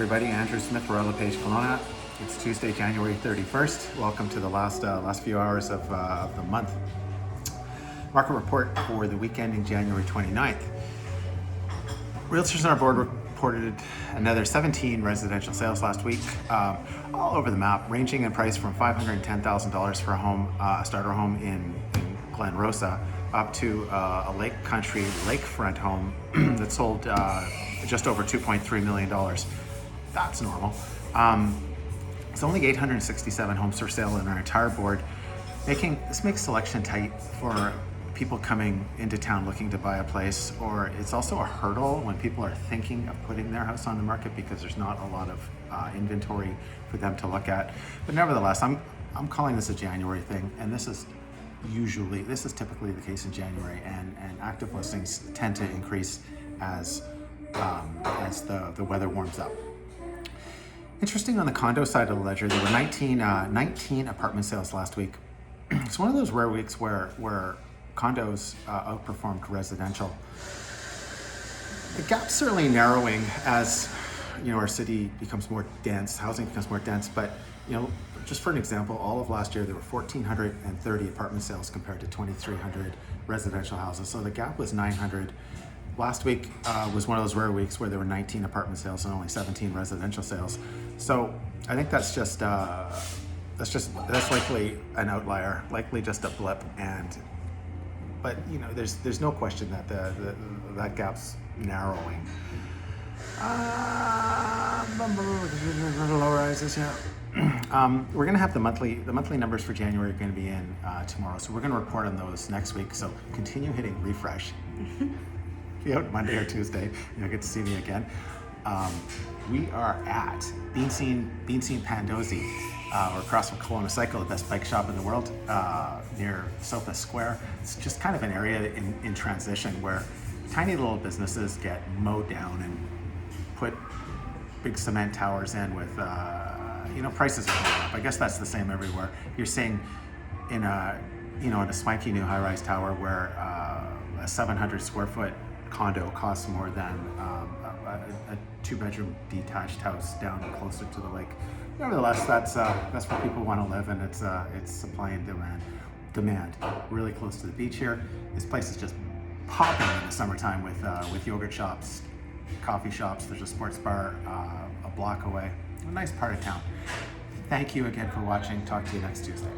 Everybody, Andrew Smith, Royal LePage, Kelowna. It's Tuesday, January 31st. Welcome to the last few hours of the month. Market report for the week ending January 29th. Realtors on our board reported another 17 residential sales last week, all over the map, ranging in price from $510,000 for a home, a starter home in Glenrosa, up to a lake country lakefront home that sold just over $2.3 million. That's normal. It's only 867 homes for sale in our entire board. This makes selection tight for people coming into town looking to buy a place, or it's also a hurdle when people are thinking of putting their house on the market because there's not a lot of inventory for them to look at. But nevertheless, I'm calling this a January thing, and this is typically the case in January, and active listings tend to increase as the weather warms up. Interesting, on the condo side of the ledger, there were 19 apartment sales last week. It's one of those rare weeks where condos outperformed residential. The gap's certainly narrowing as our city becomes more dense, housing becomes more dense, but just for an example, all of last year there were 1,430 apartment sales compared to 2,300 residential houses. So the gap was 900. Last week was one of those rare weeks where there were 19 apartment sales and only 17 residential sales. So I think that's likely an outlier, likely just a blip. But there's no question that that gap's narrowing. We're going to have the monthly numbers for January are going to be in tomorrow, so we're going to report on those next week. So continue hitting refresh. If you're out Monday or Tuesday, you'll get to see me again. We are at Bean Scene Pandozzi. We're across from Kelowna Cycle, the best bike shop in the world, near Southwest Square. It's just kind of an area in transition where tiny little businesses get mowed down and put big cement towers in with, prices are going up. I guess that's the same everywhere. You're seeing in a swanky new high-rise tower where a 700 square foot condo costs more than a two-bedroom detached house down closer to the lake. Nevertheless, that's where people want to live, and it's supply and demand. Really close to the beach here. This place is just popping in the summertime with yogurt shops, coffee shops. There's a sports bar a block away. A nice part of town. Thank you again for watching. Talk to you next Tuesday.